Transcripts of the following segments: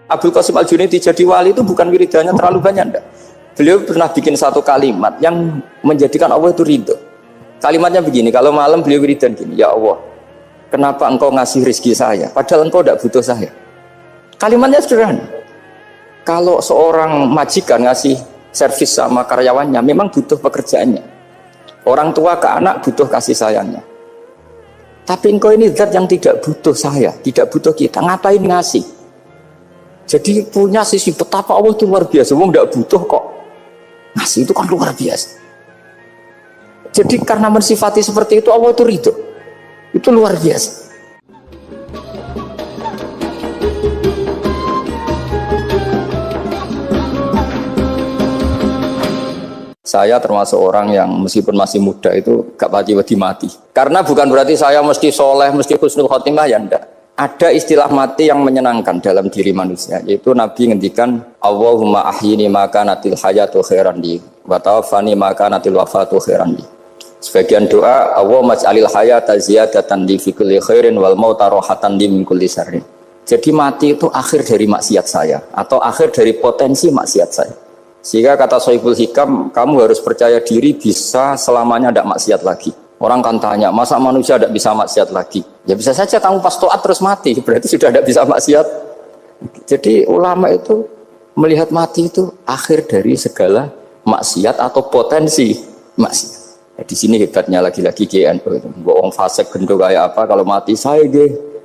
Abdul Qasim Al-Junaidi jadi wali itu bukan wiridannya terlalu banyak, enggak. Beliau pernah bikin satu kalimat yang menjadikan Allah itu ridho. Kalimatnya begini, kalau malam beliau wiridan gini, ya Allah, kenapa engkau ngasih rezeki saya, padahal engkau tidak butuh saya. Kalimatnya sederhana. Kalau seorang majikan ngasih servis sama karyawannya, memang butuh pekerjaannya. Orang tua ke anak butuh kasih sayangnya. Tapi engkau ini zat yang tidak butuh saya, tidak butuh kita, ngapain ngasih? Jadi punya sisi betapa Allah itu luar biasa, wong tidak butuh kok. Ngasih itu kan luar biasa. Jadi karena mensifati seperti itu Allah itu ridho. Itu luar biasa. Saya termasuk orang yang meskipun masih muda itu gak pati-pati mati. Karena bukan berarti saya mesti soleh, mesti husnul khotimah, ya enggak. Ada istilah mati yang menyenangkan dalam diri manusia, yaitu Nabi ngendikan Allahumma ahyini maka natil hayatu khairan li wa tawaffani maka natil wafatu khairan li. Sebagian doa Allahumma ij'alil hayata ziyadatan li fi kulli khairin wal mauta rohatan li min kulli syarrin. Jadi mati itu akhir dari maksiat saya atau akhir dari potensi maksiat saya. Sehingga kata Sohibul Hikam, kamu harus percaya diri bisa selamanya tidak maksiat lagi. Orang kan tanya, masa manusia tidak bisa maksiat lagi? Ya bisa saja kamu pas taat terus mati, berarti sudah tidak bisa maksiat. Jadi ulama itu melihat mati itu akhir dari segala maksiat atau potensi maksiat. Nah, di sini hebatnya lagi-lagi GNU itu. Bohong fasik gendong kayak apa, kalau mati saya deh.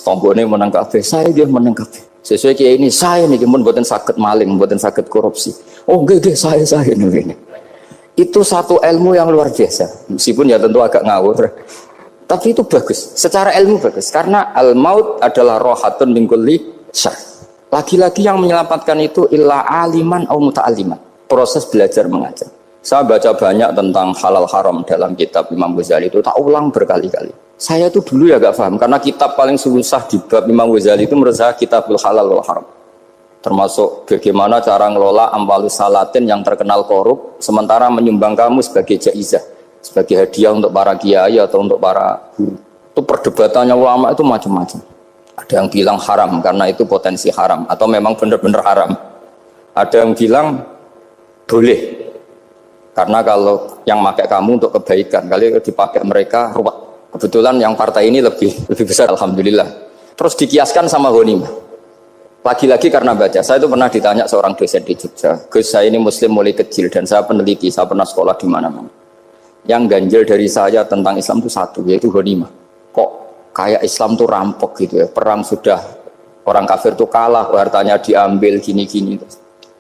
Tombone menang kabeh, saya dia menang kabeh. Sesuai kayak ini, saya nih pun buatan sakit maling, buatan sakit korupsi. Oh gede saya ini. Itu satu ilmu yang luar biasa. Meskipun ya tentu agak ngawur. Tapi itu bagus. Secara ilmu bagus. Karena al-maut adalah rohatun min kulli syarr. Lagi-lagi yang menyelamatkan itu illa aliman au muta'alliman. Proses belajar mengajar. Saya baca banyak tentang halal haram dalam kitab Imam Ghazali itu. Tak ulang berkali-kali. Saya tuh dulu ya gak paham. Karena kitab paling susah di bab Imam Ghazali itu menurut saya kitabul halal wal haram. Termasuk bagaimana cara ngelola amwalus salatin yang terkenal korup, sementara menyumbang kamu sebagai jaizah, sebagai hadiah untuk para kiai atau untuk para guru. Itu perdebatannya ulama itu macam-macam. Ada yang bilang haram karena itu potensi haram, atau memang benar-benar haram. Ada yang bilang boleh, karena kalau yang pakai kamu untuk kebaikan, kali dipakai mereka ruwet. Kebetulan yang partai ini lebih besar, alhamdulillah. Terus dikiaskan sama ghanimah. Lagi-lagi karena baca, saya itu pernah ditanya seorang dosen di Jogja, Gus saya ini muslim mulai kecil dan saya peneliti, saya pernah sekolah di mana-mana. Yang ganjil dari saya tentang Islam itu satu, yaitu ghanimah. Kok kayak Islam itu rampok gitu ya, perang sudah orang kafir itu kalah, hartanya diambil gini-gini.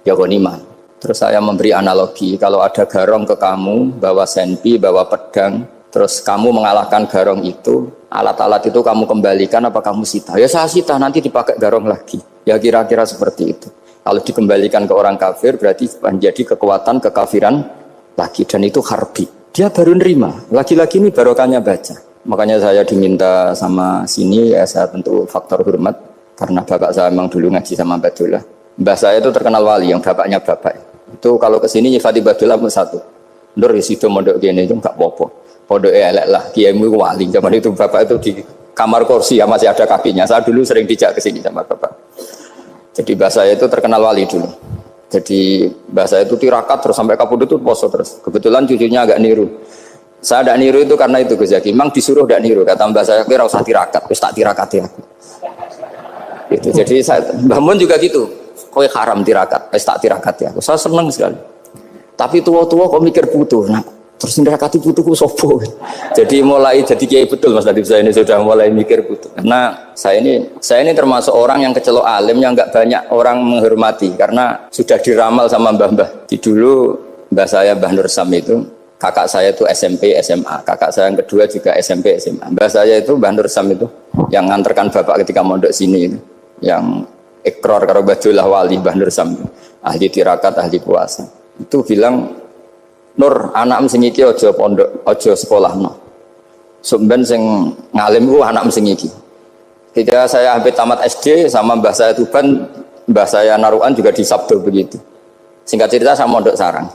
Ya ghanimah. Terus saya memberi analogi, kalau ada garong ke kamu, bawa senpi, bawa pedang, terus kamu mengalahkan garong itu, alat-alat itu kamu kembalikan apa kamu sita? Ya saya sita, nanti dipakai garong lagi. Ya kira-kira seperti itu. Kalau dikembalikan ke orang kafir berarti menjadi kekuatan kekafiran lagi, dan itu harbi. Dia baru nerima. Lagi-lagi ini barokahnya baca. Makanya saya diminta sama sini, ya saya tentu faktor hormat karena bapak saya memang dulu ngaji sama Badullah. Mbah saya itu terkenal wali, yang bapaknya bapak. Itu kalau kesini nyifati Badullah pun satu. Nur disitu mondok gini itu enggak apa-apa. Pondok elek lah, kiaimu wali. Zaman itu bapak itu di kamar kursi ya masih ada kakinya. Saya dulu sering dijak ke sini sama bapak. Jadi mbah saya itu terkenal wali dulu. Jadi mbah saya itu tirakat terus sampai kapundhut itu poso terus. Kebetulan cucunya agak niru. Saya tidak niru itu karena itu Gus Zaki. Memang disuruh tidak niru. Kata mbah saya, kira usah tirakat, terus tak tirakati aku. Itu. Jadi saya, Mbah Mun juga gitu. Kowe haram tirakat, terus tak tirakati aku. Saya senang sekali. Tapi tua-tua kok mikir putu. Nah, terus nirakati putuku sopo. Jadi mulai jadi kiai betul Mas Nadif, saya ini sudah mulai mikir putu. Karena saya ini termasuk orang yang kecelok alim yang enggak banyak orang menghormati karena sudah diramal sama mbah-mbah. Di dulu mbah saya Mbah Nur Sam itu, kakak saya itu SMP SMA, kakak saya yang kedua juga SMP SMA. Mbah saya itu Mbah Nur Sam itu yang nganterkan bapak ketika mondok sini itu, yang ikrar karo Badullah wali Mbah Nur Sam, ahli tirakat, ahli puasa. Itu bilang, Nur, anak sing iki aja pondok, aja sekolah no. Sumben sing ngalim ku anak sing iki. Ketika saya hampir tamat SD sama mbah saya Tuban, mbah saya Narukan juga disabdo begitu. Singkat cerita saya mondok sarang.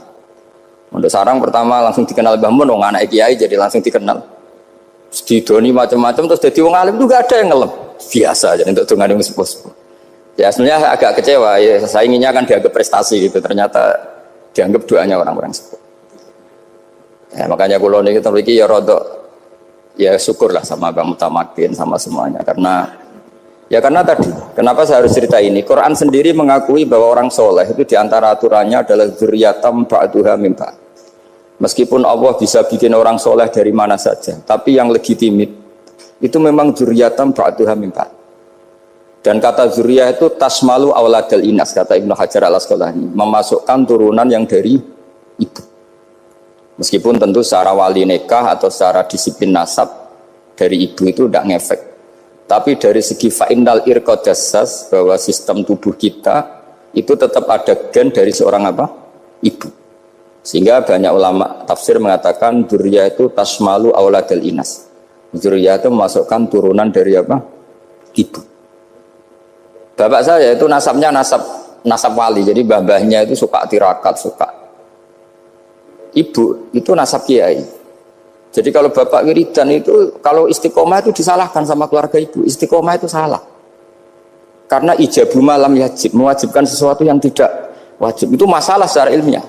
Mondok sarang pertama langsung dikenal Mbah Mun, wong anak kiai jadi langsung dikenal. Didoni macam-macam terus dadi wong alim juga ada yang ngelem. Biasa aja untuk dongane sepuh-sepuh. Ya sebenarnya saya agak kecewa ya, saya inginnya kan dianggap prestasi gitu, ternyata dianggap doanya orang-orang sepuh. Ya, makanya kalau ini kita memiliki ya rodok, ya syukurlah sama Bang Mutamakin sama semuanya karena tadi, kenapa saya harus cerita ini? Quran sendiri mengakui bahwa orang soleh itu diantara aturannya adalah dzurriyyatam ba'duha min ba'd. Meskipun Allah bisa bikin orang soleh dari mana saja, tapi yang legitimit itu memang dzurriyyatam ba'duha min ba'd. Dan kata zuriyah itu tasmalu auladal inas, kata Ibnu Hajar al-Asqalani, memasukkan turunan yang dari ibu. Meskipun tentu secara wali nikah atau secara disiplin nasab dari ibu itu tidak ngefek. Tapi dari segi fa'innal irqad jassas, bahwa sistem tubuh kita itu tetap ada gen dari seorang apa? Ibu. Sehingga banyak ulama tafsir mengatakan zuriyah itu tasmalu auladal inas. Zuriyah itu memasukkan turunan dari apa? Ibu. Bapak saya itu nasabnya nasab wali, jadi babahnya itu suka tirakat, suka. Ibu itu nasab kiai. Jadi kalau bapak wiridan itu, kalau istiqomah itu disalahkan sama keluarga ibu. Istiqomah itu salah. Karena ijabu malam yajib, mewajibkan sesuatu yang tidak wajib. Itu masalah secara ilmiah.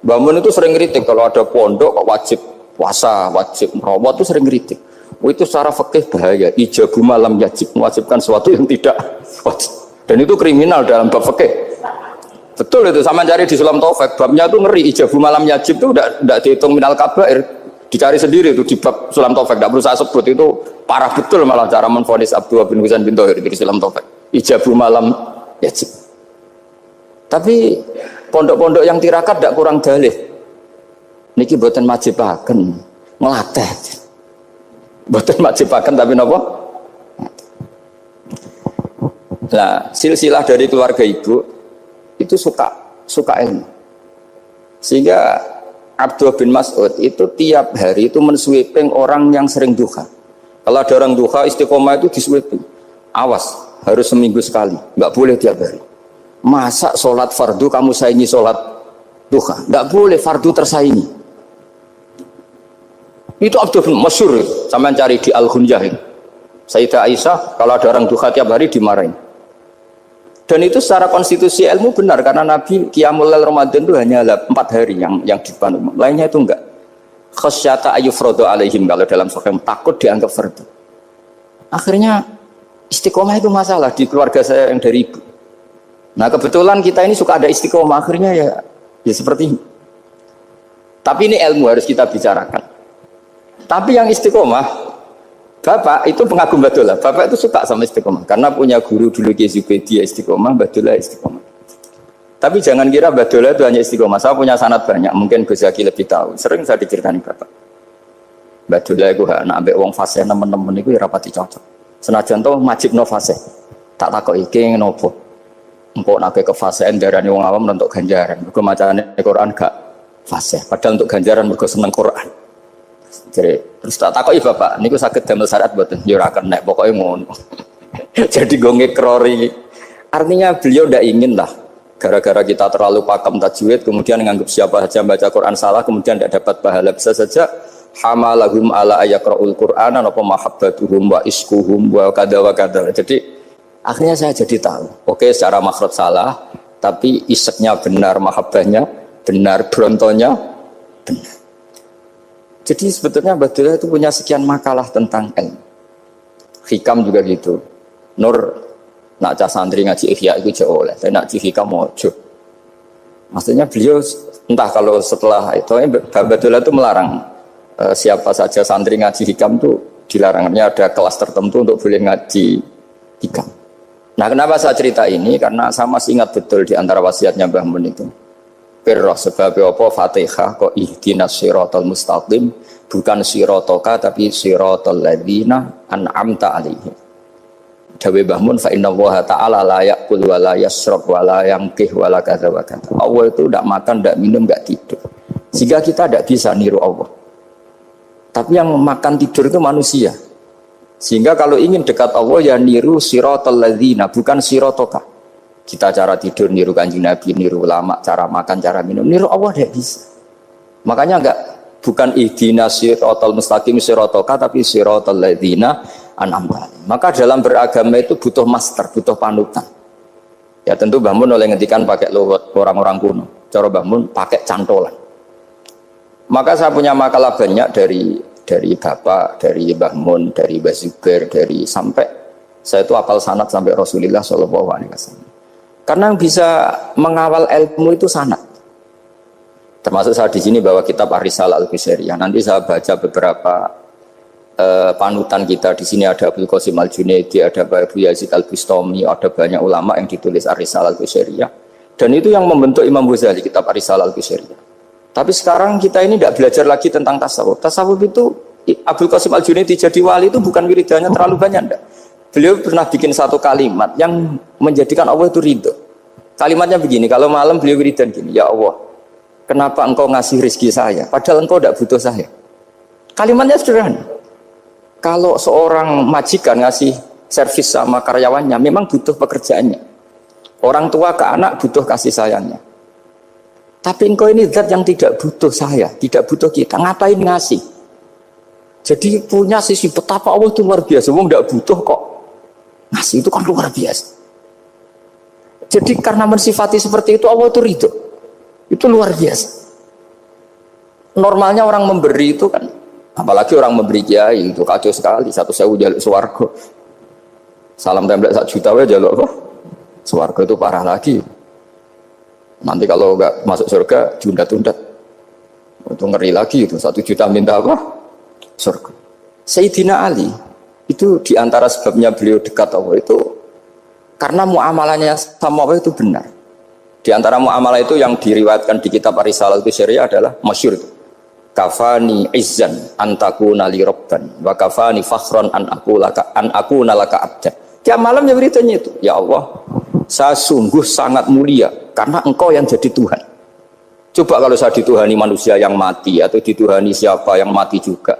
Mbak Mun itu sering kritik kalau ada pondok wajib puasa, wajib merawat itu sering kritik. Itu secara fikih bahaya. Ijabu malam yajib, mewajibkan sesuatu yang tidak wajib. Dan itu kriminal dalam bab fikih. Betul itu, sama cari di Sulam Taufik, babnya itu ngeri. Ijabu malam yajib itu tidak dihitung minal kabair, dicari sendiri itu di bab Sulam Taufik, tidak perlu saya sebut, itu parah betul malah cara menvonis Abdullah bin Husain bin Thohir di Sulam Taufik. Ijabu malam yajib. Tapi pondok-pondok yang tirakat tidak kurang dalih. Niki boten majibaken ngelatih. Boten majibaken tapi napa? Nah, silsilah dari keluarga ibu itu suka ilmu. Sehingga Abdullah bin Mas'ud itu tiap hari itu mensweeping orang yang sering duha. Kalau ada orang duha istiqomah itu disweeping. Awas, harus seminggu sekali, nggak boleh tiap hari. Masa sholat fardu kamu saingi sholat duha? Nggak boleh, fardu tersaingi. Itu Abdullah bin masyhur, sampean cari di Al-Hunyah. Sayyidah Aisyah kalau ada orang duha tiap hari dimarahin. Dan itu secara konstitusi ilmu benar, karena Nabi Qiyamul Lail Ramadan itu hanya 4 hari yang dipandu. Lainnya itu enggak. Khasyata ayyufradu alaihim, kalau dalam sahih takut dianggap fardu. Akhirnya istiqomah itu masalah di keluarga saya yang dari ibu. Nah kebetulan kita ini suka ada istiqomah, akhirnya ya seperti ini. Tapi ini ilmu harus kita bicarakan. Tapi yang istiqomah, Bapak itu pengagum Badullah. Bapak itu suka sama istiqomah karena punya guru dulu Ki Zubaidi istiqomah, Badullah istiqomah. Tapi jangan kira Badullah itu hanya istiqomah. Saya punya sanad banyak, mungkin Gus Zaki lebih tahu. Sering saya diceritakan Bapak. Badullah itu anak ambek wong fasih teman-teman itu rapati cocok. Senajan to majibno fasih. Tak takoki iki ngopo. Engko nek ke fasihan darane wong awam untuk ganjaran. Mergo macane Quran gak fasih. Padahal untuk ganjaran mergo seneng Quran. Jadi, terus tak takoki Bapak, niku saged damel syariat mboten? Ya ora kenek, pokoke ngono. Jadi go ngekrori. Artinya beliau ndak ingin lah gara-gara kita terlalu pakem tajwid kemudian menganggap siapa saja baca Quran salah kemudian tidak dapat pahala. Bisa saja hamalahum ala ayaqraul Qur'an apa mahabbatuhum wa iskuhum wa kada wa kada. Jadi akhirnya saya jadi tahu. Oke, secara makhraj salah, tapi iseknya benar, mahabbahnya benar, brontonya benar. Jadi sebetulnya Badullah itu punya sekian makalah tentang ilmu. Hikam juga gitu. Nur nak cah santri ngaji ihya itu jauh oleh, tapi nak ngaji hikam mojo. Maksudnya beliau entah kalau setelah itu Badullah itu melarang siapa saja santri ngaji hikam itu dilarangnya ada kelas tertentu untuk boleh ngaji hikam. Nah kenapa saya cerita ini? Karena saya masih ingat betul di antara wasiatnya Mbah Mun itu. Pirroh sebab apa Fatihah kok ihdinas siratal mustaqim, bukan siratoka tapi siratal ladzina an'amta alaihim. Dawe Mbah Mun fa innallaha ta'ala la ya'kul wa la yashrab wa la yanqih wa la kadza wa kadza. Allah itu tidak makan, tidak minum, tidak tidur. Sehingga kita tidak bisa niru Allah. Tapi yang makan tidur itu manusia. Sehingga kalau ingin dekat Allah ya niru siratal ladzina, bukan siratoka. Kita cara tidur niru Kanjeng Nabi, niru ulama, cara makan, cara minum, niru Allah tidak bisa. Makanya bukan ihdinas siratal mustaqim siratoka tapi siratal ladzina an'amta. Maka dalam beragama itu butuh master, butuh panutan. Ya tentu Mbah Mun oleh ngendikan pakai luwet orang-orang kuno. Cara Mbah Mun pakai cantolan. Maka saya punya makalah banyak dari Bapak, dari Mbah Mun, dari Mbah Zubair, dari sampai saya itu hafal sanad sampai Rasulullah Shallallahu Alaihi Wasallam. Karena yang bisa mengawal ilmu itu sanad. Termasuk saya di sini bawa kitab Ar-Risalah Al-Qusairiyah. Nanti saya baca beberapa panutan kita. Di sini ada Abdul Qasim Al-Junaidi, ada Abu Yazid Al-Bustami, ada banyak ulama yang ditulis Ar-Risalah Al-Qusairiyah. Dan itu yang membentuk Imam Ghazali, kitab Ar-Risalah Al-Qusairiyah. Tapi sekarang kita ini tidak belajar lagi tentang tasawuf. Tasawuf itu Abdul Qasim Al-Junaidi jadi wali itu bukan wiridannya terlalu banyak, enggak. Beliau pernah bikin satu kalimat yang menjadikan Allah itu ridho. Kalimatnya begini, kalau malam beliau wiridan gini, ya Allah, kenapa engkau ngasih rezeki saya? Padahal engkau tidak butuh saya. Kalimatnya sederhana. Kalau seorang majikan ngasih servis sama karyawannya, memang butuh pekerjaannya. Orang tua ke anak butuh kasih sayangnya. Tapi engkau ini zat yang tidak butuh saya, tidak butuh kita. Ngapain ngasih? Jadi punya sisi betapa Allah itu luar biasa. Wong tidak butuh kok. Ngasih itu kan luar biasa. Jadi karena mensifati seperti itu Allah itu ridho. Itu luar biasa. Normalnya orang memberi itu kan, apalagi orang memberi kiai itu kacau sekali. 1.000 jaluk swarga. Salam template 1 juta wae jaluk apa? Swarga itu parah lagi. Nanti kalau enggak masuk surga diundat-undat. Itu ngeri lagi itu 1 juta minta apa? Surga. Sayyidina Ali itu diantara sebabnya beliau dekat Allah itu karena muamalahnya sama Allah itu benar. Di antara muamalah itu yang diriwayatkan di kitab Ar-Risalah Al-Qusairiyah adalah masyhur itu. Kafani izzan antakuna li rabban wa kafani fakhran an akuna laka abdan. Tiap malam ya beritanya itu, ya Allah, saya sungguh sangat mulia karena engkau yang jadi Tuhan. Coba kalau saya dituhani manusia yang mati atau dituhani siapa yang mati juga.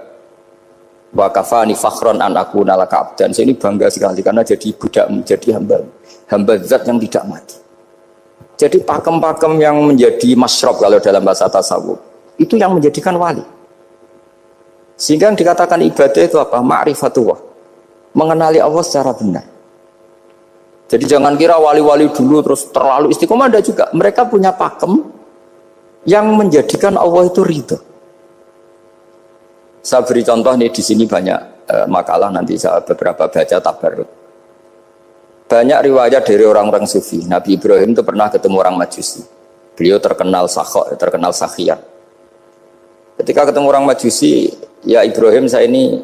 Wa kafani fakhran an akuna laka abdan. Saya ini bangga sekali karena jadi budak, jadi hamba zat yang tidak mati. Jadi pakem-pakem yang menjadi masyrab kalau dalam bahasa tasawuf itu yang menjadikan wali. Sehingga yang dikatakan ibadah itu apa? Ma'rifatullah. Mengenali Allah secara benar. Jadi jangan kira wali-wali dulu terus terlalu istiqomah, ada juga. Mereka punya pakem yang menjadikan Allah itu ridho. Saya beri contoh nih di sini banyak makalah nanti saya beberapa baca tabarruk. Banyak riwayat dari orang-orang sufi. Nabi Ibrahim itu pernah ketemu orang Majusi. Beliau terkenal sakhok, terkenal sakhian. Ketika ketemu orang Majusi, ya Ibrahim saya ini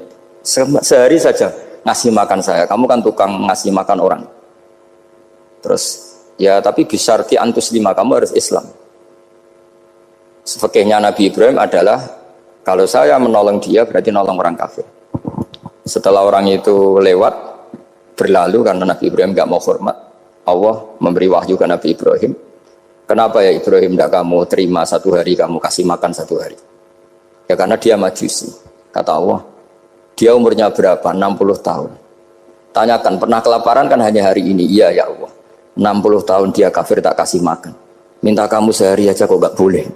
sehari saja ngasih makan saya. Kamu kan tukang ngasih makan orang. Terus, ya tapi bisyarti antus lima, kamu harus Islam. Fikihnya Nabi Ibrahim adalah kalau saya menolong dia berarti nolong orang kafir. Setelah orang itu lewat berlalu karena Nabi Ibrahim gak mau hormat, Allah memberi wahyu ke Nabi Ibrahim. Kenapa ya Ibrahim tidak kamu terima 1 hari, kamu kasih makan 1 hari? Ya karena dia Majusi. Kata Allah, dia umurnya berapa? 60 tahun. Tanyakan, pernah kelaparan kan hanya hari ini? Iya ya Allah. 60 tahun dia kafir tak kasih makan. Minta kamu sehari aja kok gak boleh.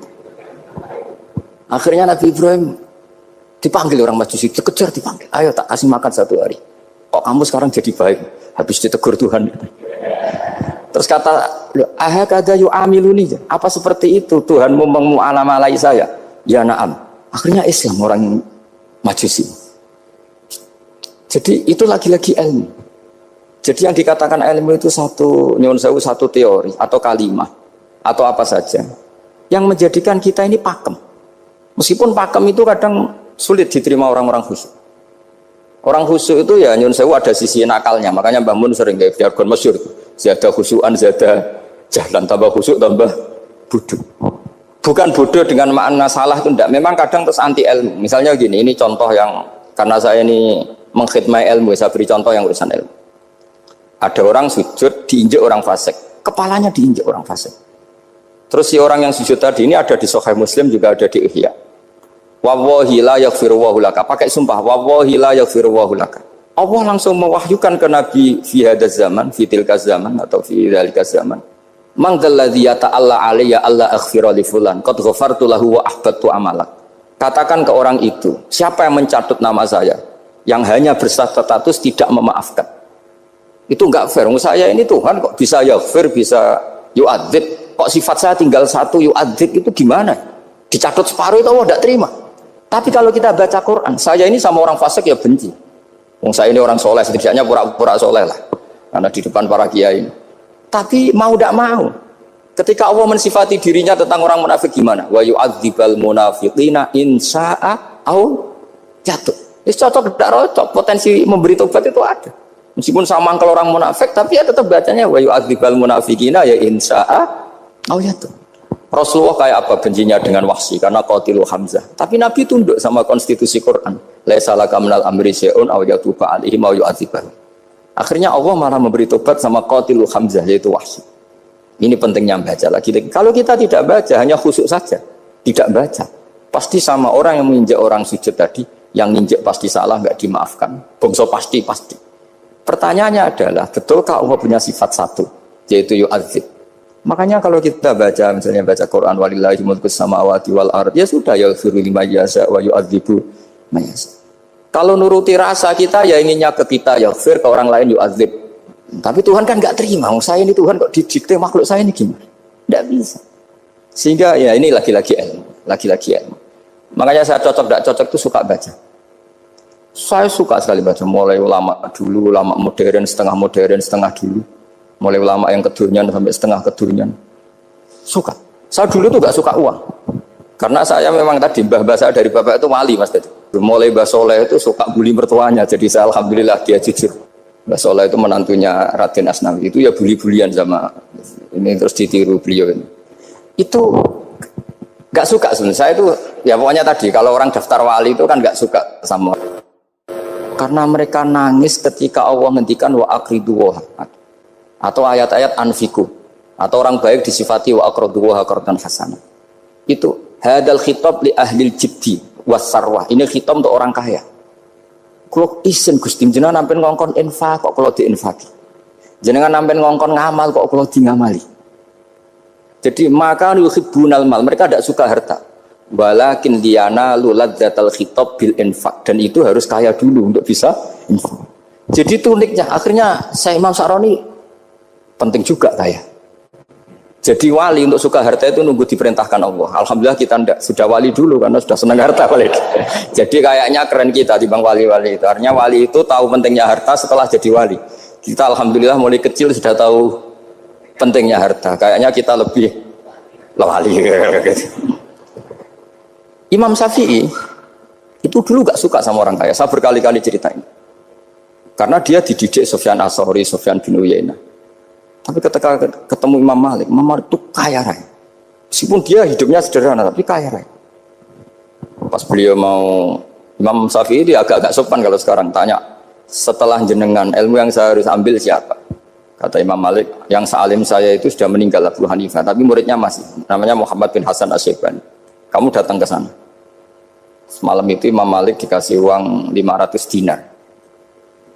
Akhirnya Nabi Ibrahim dipanggil orang Majusi, dikejar dipanggil. Ayo tak kasih makan 1 hari. Kok kamu sekarang jadi baik? Habis ditegur Tuhan. Terus kata, ahakada yu'amiluni. Apa seperti itu Tuhanmu mengu'alamalai saya? Ya na'am. Akhirnya Islam orang Majusi. Jadi itu lagi-lagi ilmu. Jadi yang dikatakan ilmu itu satu teori atau kalimah atau apa saja yang menjadikan kita ini pakem. Meskipun pakem itu kadang sulit diterima orang-orang khusyuk. Orang khusyuk itu ya nyun sewu ada sisi nakalnya, makanya Mbah Mun sering kayak jargon masyhur, zada khusyuan, zada jahlan, tambah khusyuk tambah bodoh. Bukan bodoh dengan makna salah itu enggak, memang kadang terus anti ilmu. Misalnya gini, ini contoh yang karena saya ini mengkhidmati ilmu, saya beri contoh yang urusan ilmu. Ada orang sujud diinjak orang fasik, kepalanya diinjak orang fasik. Terus si orang yang sujud tadi ini ada di Sahih Muslim, juga ada di Ihya. Wallahi la yaghfirullahu laka, pakai sumpah, wallahi la yaghfirullahu laka. Allah langsung mewahyukan ke Nabi fi hadzal zaman, fi tilkaz zaman atau fi dzalikaz zaman. Man dzalladzi yata'alla alayya alla aghfira li fulan qad ghafartu lahu wa ahbattu amalak. Katakan ke orang itu, siapa yang mencatut nama saya yang hanya berstatus tidak memaafkan. Itu enggak fair. Saya ini Tuhan kok bisa yaghfir, bisa yu'adzib. Kok sifat saya tinggal satu yu'adzib itu gimana? Dicatat separuh itu Allah tidak terima. Tapi kalau kita baca Quran, saya ini sama orang fasik ya benci. Saya ini orang soleh, setidaknya pura-pura soleh lah. Karena di depan para kiai. Tapi mau tidak mau. Ketika Allah mensifati dirinya tentang orang munafik gimana? Wa yu'adzibal munafiqina in sya'a au jatuh. Ini cocok tidak cocok. Potensi memberi tobat itu ada. Meskipun sama kalau orang munafik, tapi ya tetap bacanya wa yu'adzibal munafiqina ya in sya'a au jatuh. Rasulullah kayak apa bencinya dengan Wahsy karena qatilu Hamzah. Tapi Nabi tunduk sama konstitusi Quran. Laisa laka minal amri syai'un aw yatuba alaihim aw yu'adzibahum. Akhirnya Allah malah memberi tobat sama qatilu Hamzah yaitu Wahsy. Ini pentingnya baca lagi. Kalau kita tidak baca hanya khusyuk saja, tidak baca, pasti sama orang yang menginjak orang sujud tadi, yang nginjek pasti salah, nggak dimaafkan. Bongso pasti. Pertanyaannya adalah, betulkah Allah punya sifat satu, yaitu yu'adzib? Makanya kalau kita baca, misalnya baca Quran, walillahi mulkus samawati wal ardh, ya sudah, yaghfiru liman yasha wa yu'adzibu man yasha. Kalau nuruti rasa kita, ya inginnya ke kita, yaghfir, ke orang lain yu'adzib. Tapi Tuhan kan nggak terima, saya ini Tuhan kok didikte makhluk saya ini gimana? Nggak bisa. Sehingga ya ini lagi-lagi ilmu. Makanya saya cocok, nggak cocok itu suka baca. Saya suka sekali baca, mulai ulama dulu, ulama modern, setengah dulu. Mulai ulama yang kedunian sampai setengah kedunian. Suka. Saya dulu tuh gak suka uang. Karena saya memang tadi mbah-mbah saya dari bapak itu wali mas tadi. Mulai Mbah Soleh itu suka bully mertuanya. Jadi saya alhamdulillah dia jujur. Mbah Soleh itu menantunya Raden Asnawi. Itu ya bully-bulian sama ini terus ditiru beliau ini. Itu gak suka sebenarnya. Saya itu ya pokoknya tadi kalau orang daftar wali itu kan gak suka sama. Karena mereka nangis ketika Allah ngendikan wa aqridu wa atau ayat-ayat anfiku atau orang baik disifati wa aqraduhu qardan hasanah. Itu hadal khitab li ahlil jibdi wasarwah. Ini khitab untuk orang kaya. Kulo isin Gusti jenengan nampen ngongkon infak kok kulo diinfaki. Jenengan nampen ngongkon ngamal kok kulo di ngamali. Jadi maka yuhibbunal mal, mereka tidak suka harta. Walakin liyana luladzatal khitab bil infak, dan itu harus kaya dulu untuk bisa infak. Jadi itu uniknya. Akhirnya saya Imam Sa'roni penting juga kaya. Jadi wali untuk suka harta itu nunggu diperintahkan Allah. Alhamdulillah kita tidak sudah wali dulu karena sudah senang harta wali. Jadi kayaknya keren kita dibanding wali-wali itu. Artinya wali itu tahu pentingnya harta setelah jadi wali. Kita alhamdulillah mulai kecil sudah tahu pentingnya harta. Kayaknya kita lebih wali. Imam Syafi'i itu dulu gak suka sama orang kaya. Saya berkali-kali ceritain. Karena dia dididik Sufyan As-Tsauri, Sufyan bin Uyainah. Tapi ketika ketemu Imam Malik itu kaya raya. Meskipun dia hidupnya sederhana, tapi kaya raya. Pas beliau mau, Imam Syafi'i dia agak-agak sopan kalau sekarang tanya, setelah jenengan ilmu yang saya harus ambil siapa? Kata Imam Malik, yang sealim saya itu sudah meninggal Abu Hanifah, tapi muridnya masih, namanya Muhammad bin Hasan Asy-Syaibani. Kamu datang ke sana. Semalam itu Imam Malik dikasih uang 500 dinar.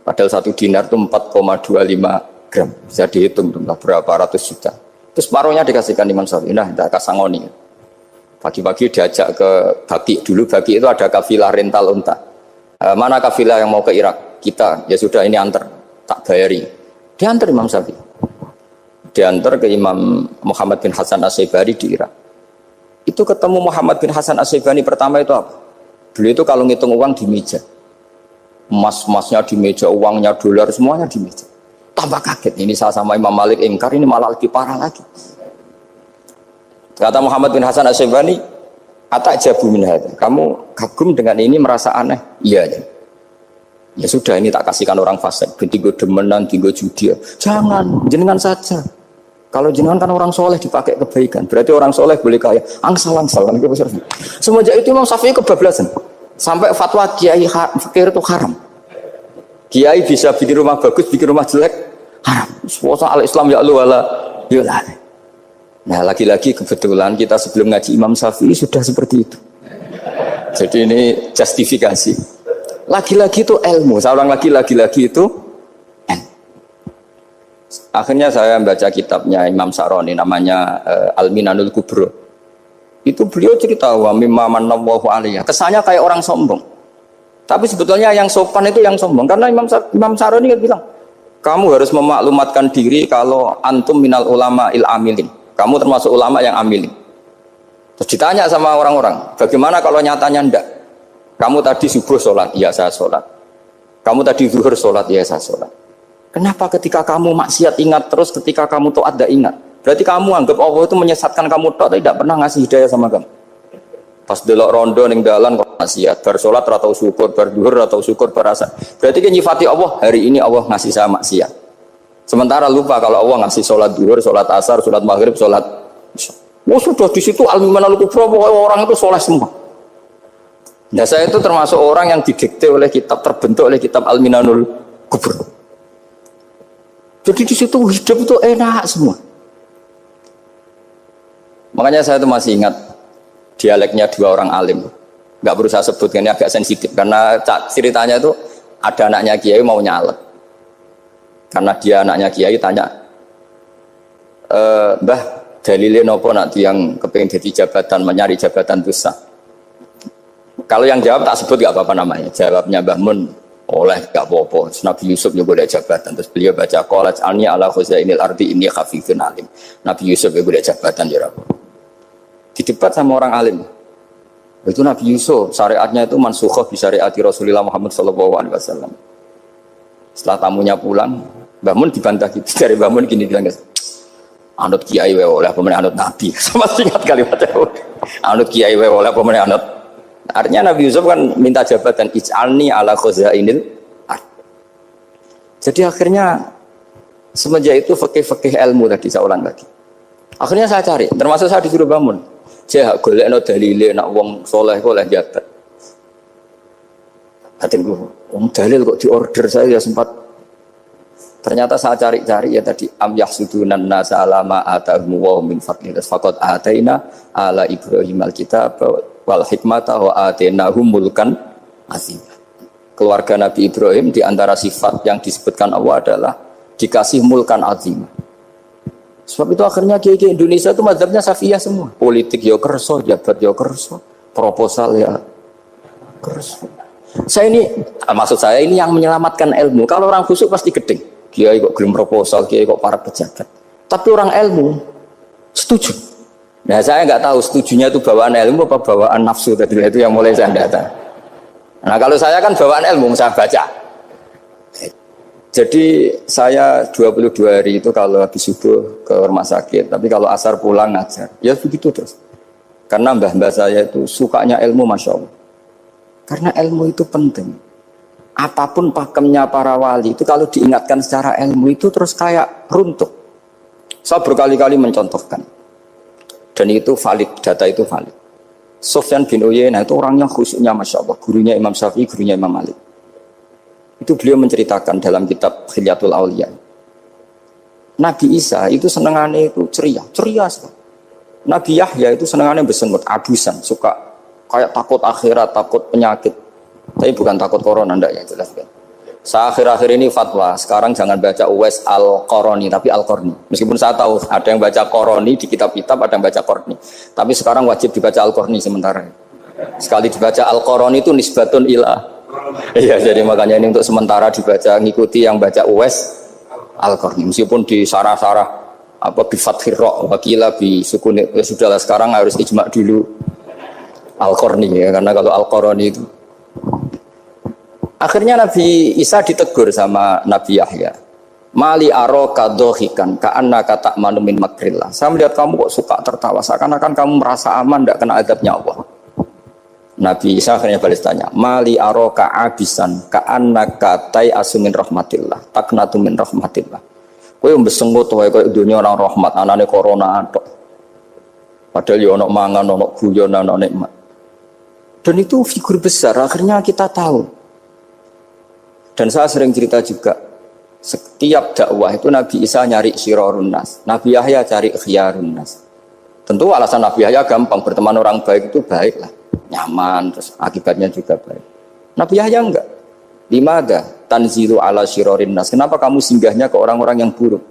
Padahal 1 dinar itu 4,25 gram, bisa dihitung berapa ratus juta. Terus separuhnya dikasihkan Imam Syafi'i. Nah, kita kasangoni. Pagi-pagi diajak ke Baki. Dulu Baki itu ada kafilah rental unta. Mana kafilah yang mau ke Irak? Kita, ya sudah ini antar, tak bayari. Diantar Imam Syafi'i. Diantar ke Imam Muhammad bin Hasan Asy-Syaibani di Irak. Itu ketemu Muhammad bin Hasan Asy-Syaibani pertama itu apa? Beliau itu kalau ngitung uang di meja. Emas-emasnya di meja, uangnya dolar, semuanya di meja. Tambah kaget, ini saya sama Imam Malik ingkar, ini malah lebih parah lagi. Kata Muhammad bin Hasan Asy-Syaibani, "Atajabu min hadza." Kamu kagum dengan ini, merasa aneh? Iya. Ya sudah, ini tak kasihkan orang fasik, tinggo demenan, tinggo judi. Jangan, jenengan saja. Kalau jenengan kan orang soleh dipakai kebaikan, berarti orang soleh boleh kaya. Angsal-angsal. Semenjak itu Imam Syafi'i kebablasan. Sampai fatwa kiai fakir itu haram. Kiai bisa bikin rumah bagus, bikin rumah jelek, haram. Puasa al-Islam ya Allah wala yulah. Nah lagi-lagi kebetulan kita sebelum ngaji Imam Syafi'i sudah seperti itu. Jadi ini justifikasi. Lagi-lagi itu ilmu. Saya ulang lagi-lagi itu. Akhirnya saya membaca kitabnya Imam Sa'roni namanya Al-Minanul Kubro. Itu beliau cerita wa mimma manallahu alaihi. Kesannya kayak orang sombong. Tapi sebetulnya yang sopan itu yang sombong. Karena Imam Sa'roni kan bilang, Kamu harus memaklumatkan diri kalau antum minal ulama il amilin. Kamu termasuk ulama yang amilin. Terus ditanya sama orang-orang, bagaimana kalau nyatanya ndak? Kamu tadi subuh sholat, iya saya sholat. Kamu tadi zuhur sholat, iya saya sholat. Kenapa ketika kamu maksiat ingat terus, ketika kamu taat tidak ingat? Berarti kamu anggap Allah itu menyesatkan kamu tapi tidak pernah ngasih hidayah sama kamu. Pas delok rondo ning dalan kok maksiat, bar sholat atau syukur, bar zuhur atau syukur berasa. Berarti kan nyifati Allah, hari ini Allah ngasih saya maksiat. Sementara lupa kalau Allah ngasih sholat zuhur, sholat asar, sholat maghrib, sholat. Oh sudah di situ al-imanul kubra, orang itu soleh semua. Nah saya itu termasuk orang yang didikte oleh kitab, terbentuk oleh kitab Al-Minanul Kubur. Jadi di situ hidup itu enak semua. Makanya saya itu masih ingat dialeknya dua orang alim. Nggak perlu saya sebut, ini agak sensitif karena ceritanya itu ada anaknya kiai mau nyalek. Karena dia anaknya kiai tanya, Mbah dalilnya nopo nanti yang kepengen jadi jabatan, mencari jabatan itu sah. Kalau yang jawab tak sebut gak apa-apa namanya. Jawabnya Mbah Mun oleh gak apa-apa. Nabi Yusuf juga ada jabatan. Terus beliau baca qalat alni ala khuzainil ardi inni khafifun alim. Nabi Yusuf juga ada jabatan ya Rabb. Didebat sama orang alim. Itu Nabi Yusuf syariatnya itu mansukhah bi syariati Rasulullah Muhammad sallallahu alaihi wasallam. Setelah tamunya pulang, Mbah Mun dibantah gitu. Dari Mbah Mun gini bilang, anut kiai wae oleh pemenang anut nabi. Sama singkat kalimatnya. Anut kiai wae oleh pemenang anut. Artinya Nabi Yusuf kan minta jabatan ij'alni ala khuzainil ard. Jadi akhirnya semenjak itu fikih-fikih ilmu tadi saya ulang lagi. Akhirnya saya cari, termasuk saya disuruh bangun. Saya golekno dalile nak wong soleh kok oleh jabat. Batinku, wong dalil kok diorder saya ya sempat. Ternyata saya cari-cari ya tadi am yahsudunan nasa alama atahum wa min fadli faqad ataina ala Ibrahim alkitab wal hikmata wa atainahum mulkan azim. Keluarga Nabi Ibrahim di antara sifat yang disebutkan Allah adalah dikasih mulkan azim. Sebab itu akhirnya kiai Indonesia itu mazhabnya Safiyah semua. Politik ya kerso, jabat ya kerso, proposal ya kerso. Saya ini, maksud saya ini yang menyelamatkan ilmu. Kalau orang khusyuk pasti gedeng. Kiai kok gelem proposal, kiai kok para pejabat. Tapi orang ilmu setuju. Nah saya nggak tahu setujunya itu bawaan ilmu apa bawaan nafsu tadi itu yang mulai saya data. Nah kalau saya kan bawaan ilmu saya baca. Jadi saya 22 hari itu kalau habis subuh ke rumah sakit, tapi kalau asar pulang ngajar. Ya begitu terus. Karena mbah-mbah saya itu sukanya ilmu Masya Allah. Karena ilmu itu penting. Apapun pakemnya para wali itu kalau diingatkan secara ilmu itu terus kayak runtuh. Saya berkali-kali mencontohkan. Dan itu valid, data itu valid. Sufyan bin Uyainah itu orangnya khusyuknya Masya Allah. Gurunya Imam Syafi'i, gurunya Imam Malik. Itu beliau menceritakan dalam kitab Khilyatul Auliya. Nabi Isa itu senengannya itu ceria sekali. Nabi Yahya itu senengannya bersengut, abusan, suka kayak takut akhirat, takut penyakit. Tapi bukan takut corona, enggak ya jelas kan. Saya akhir-akhir ini fatwa, sekarang jangan baca Uwais Al-Qarani, tapi Al-Qarni. Meskipun saya tahu ada yang baca Qarani di kitab-kitab, ada yang baca Qarni. Tapi sekarang wajib dibaca Al-Qarni sementara. Sekali dibaca Al-Qarani itu nisbatun ilah. Iya, jadi makanya ini untuk sementara dibaca, ngikuti yang baca Uwais Al-Qarni. Meskipun di sarah-sarah apa bi fathir ra wakila bi sukun, ya sudahlah sekarang harus ijma dulu Al-Qarni ya, karena kalau Al-Qarani itu akhirnya Nabi Isa ditegur sama Nabi Yahya. Mali aro kadohikan ka'anna kata manumin makrillah. Saya melihat kamu kok suka tertawa, seakan-akan kamu merasa aman, tidak kena azabnya Allah. Nabi Isa akhirnya balas tanya, Mali aro ka'abisan ka'anna katai asumin rahmatillah, taknatu min rahmatillah. Kowe mbesengut wae koyo dunia orang rahmat, anane corona tok. Padahal ya ono mangan, ono guyon, ono nikmat. Dan itu figur besar, akhirnya kita tahu. Dan saya sering cerita juga, setiap dakwah itu Nabi Isa nyari syirarun nas, Nabi Yahya cari khiyarun nas. Tentu alasan Nabi Yahya gampang, berteman orang baik itu baik lah, nyaman, terus akibatnya juga baik. Nabi Yahya enggak. Limada tanzilu ala syirarin nas. Kenapa kamu singgahnya ke orang-orang yang buruk?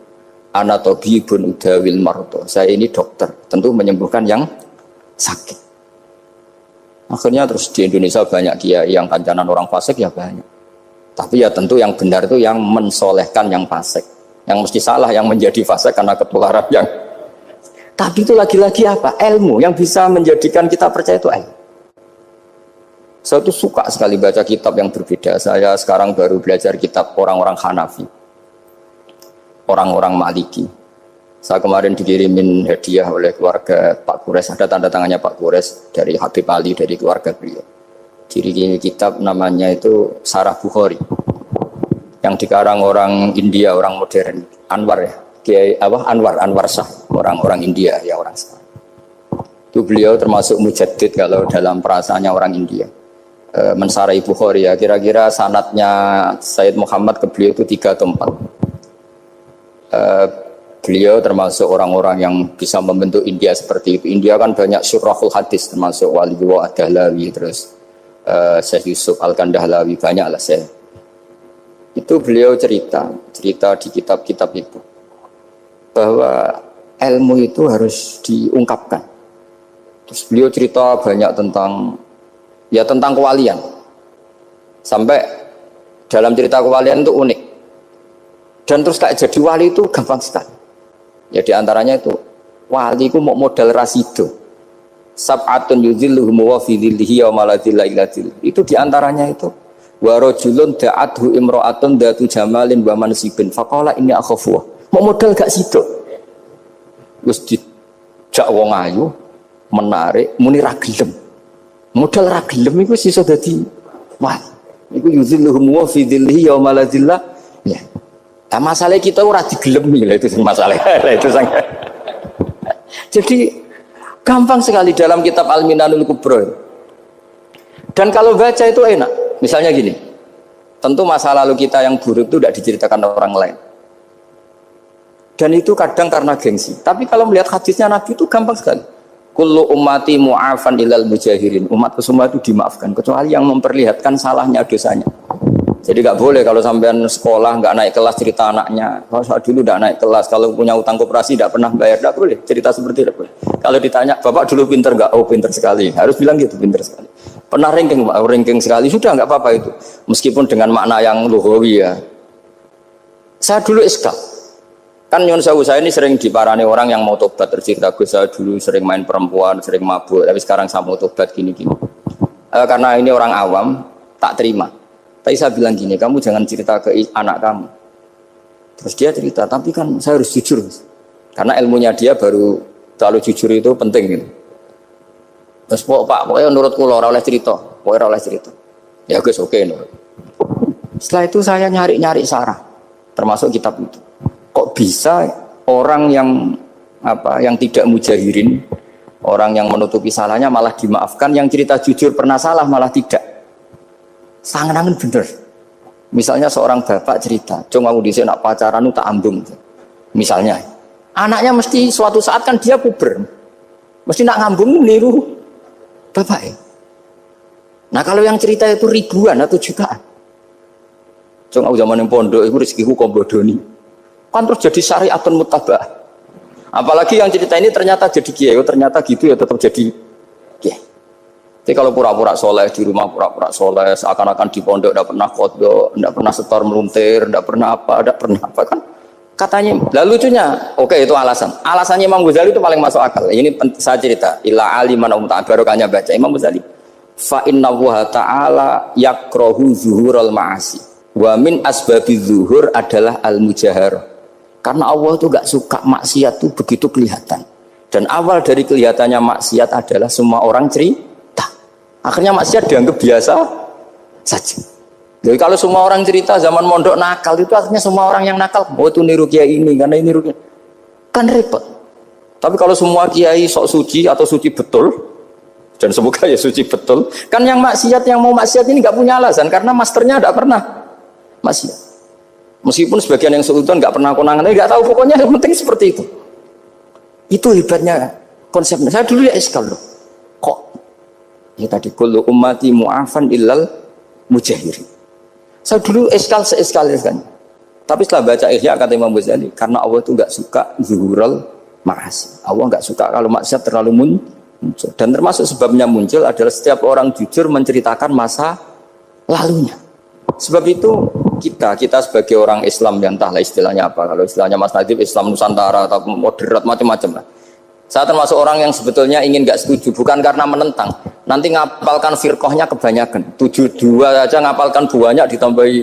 Ana tabibun udawil marto. Saya ini dokter, tentu menyembuhkan yang sakit. Akhirnya terus di Indonesia banyak kiai yang kancanan orang fasik ya banyak. Tapi ya tentu yang benar itu yang mensolehkan yang fasik. Yang mesti salah yang menjadi fasik karena ketularan yang. Tapi itu lagi-lagi apa? Ilmu yang bisa menjadikan kita percaya itu ilmu. Saya tuh suka sekali baca kitab yang berbeda. Saya sekarang baru belajar kitab orang-orang Hanafi, orang-orang Maliki. Saya kemarin dikirimin hadiah oleh keluarga Pak Kures, ada tanda tangannya Pak Kures dari Habib Ali, dari keluarga beliau. Ciri kitab namanya itu Sarah Bukhari, yang dikarang orang India, orang modern, Anwar ya, Kiai Anwar Shah, orang India ya, orang Shah. Itu beliau termasuk mujaddid kalau dalam perasaannya orang India. Mensarai Bukhari ya, kira-kira sanadnya Sayyid Muhammad ke beliau itu 3 atau 4. Beliau termasuk orang-orang yang bisa membentuk India seperti itu. India kan banyak syurahul hadis, termasuk Waliullah Ad-Dahlawi, terus Syekh Yusuf Al-Kandahlawi, banyak lah saya. Itu beliau cerita di kitab-kitab itu bahwa ilmu itu harus diungkapkan. Terus beliau cerita banyak tentang kewalian. Sampai dalam cerita kewalian itu unik. Dan terus kayak jadi wali itu gampang sekali. Ya diantaranya itu wali itu mau modal rasido. Sab'atun yuzilluhum wa fi dhillihi wa maladilla illa dhilluh. Itu diantaranya itu wa rajulun da'athu imra'atun datu jamalin wa mansibin faqala inni akhafu. Mau modal gak sido. Terus dijak wong ayu menarik muni ra gelem. Modal ra gelem iku iso dadi wah. Iku yuzilluhum wa fi dhillihi wa maladilla. Ya. Nah, masalah kita ora digelemi lah itu masalah. Itu sangat. Jadi gampang sekali dalam kitab Al-Minanul Kubra. Dan kalau baca itu enak. Misalnya gini, tentu masa lalu kita yang buruk itu tidak diceritakan orang lain. Dan itu kadang karena gengsi. Tapi kalau melihat hadisnya Nabi itu gampang sekali. Kullu ummati mu'afan ilal mujahirin. Umatku semua itu dimaafkan. Kecuali yang memperlihatkan salahnya dosanya. Jadi nggak boleh kalau sampean sekolah nggak naik kelas cerita anaknya. Kalau saya dulu nggak naik kelas, kalau punya utang koperasi nggak pernah bayar, nggak boleh cerita seperti itu. Kalau ditanya, bapak dulu pinter nggak? Oh pinter sekali. Harus bilang gitu, pinter sekali. Pernah ranking sekali, sudah nggak apa-apa itu. Meskipun dengan makna yang lugawi ya. Saya dulu iskal. Kan nyun sewu saya ini sering diparani orang yang mau tobat, tercerita Gus saya dulu sering main perempuan, sering mabuk, tapi sekarang saya mau tobat gini-gini. Karena ini orang awam, tak terima. Tapi saya bilang gini, kamu jangan cerita ke anak kamu. Terus dia cerita, tapi kan saya harus jujur. Karena ilmunya dia baru terlalu jujur itu penting gitu. Terus pokoknya menurut kula ora oleh cerita, pokoknya ora oleh cerita. Ya Gus oke nurut. Setelah itu saya nyari-nyari sarah, termasuk kitab itu. Kok bisa orang yang tidak mujahirin, orang yang menutupi salahnya malah dimaafkan, yang cerita jujur pernah salah malah tidak. Sangat bener. Misalnya seorang bapak cerita, "Cung aku dhisik nak pacaran tak ambung." Misalnya, anaknya mesti suatu saat kan dia puber. Mesti nak ngambung niru bapak ya. Nah, kalau yang cerita itu ribuan atau jutaan. Cung aku zaman yang pondok itu rezekiku kombodoni. Kan terus jadi syariatun muttaba'ah. Apalagi yang cerita ini ternyata jadi kiai, ternyata gitu ya tetap jadi kiai. Jadi kalau pura-pura soleh di rumah pura-pura soleh, seakan-akan di pondok tidak pernah kodok, tidak pernah setor meluntir, tidak pernah apa kan? Katanya, lalu lucunya, oke itu alasan. Alasannya Imam Ghazali itu paling masuk akal. Ini saya cerita, ila aliman barokahnya baca Imam Ghazali. Fa inna Allaha ta'ala yakrohu zuhurul ma'asi. Wa min asbabi zuhur adalah al-mujahar. Karena Allah itu gak suka maksiat itu begitu kelihatan. Dan awal dari kelihatannya maksiat adalah semua orang cerita. Akhirnya maksiat dianggap biasa saja. Jadi kalau semua orang cerita zaman mondok nakal itu akhirnya semua orang yang nakal. Oh itu niru kiai ini karena ini niru kiai. Kan repot. Tapi kalau semua kiai sok suci atau suci betul, dan semoga ya suci betul, kan yang maksiat yang mau maksiat ini nggak punya alasan karena masternya tidak pernah maksiat. Meskipun sebagian yang sultan nggak pernah konangan, nggak tahu pokoknya yang penting seperti itu. Itu hebatnya konsepnya. Saya dulu ya eskal loh. Kok ya tadi kullu ummati mu'afan illal mujahirin. Saya dulu eskal. Tapi setelah baca Ihya kata Imam Ghazali, karena Allah itu enggak suka zuhurul ma'asi. Allah enggak suka kalau maksiat terlalu muncul. Dan termasuk sebabnya muncul adalah setiap orang jujur menceritakan masa lalunya. Sebab itu kita sebagai orang Islam yang entahlah istilahnya apa. Kalau istilahnya Mas Nadib Islam Nusantara atau moderat macam-macam lah. Saya termasuk orang yang sebetulnya ingin nggak setuju, bukan karena menentang. Nanti ngapalkan firqahnya kebanyakan. 72 aja ngapalkan banyak ditambahi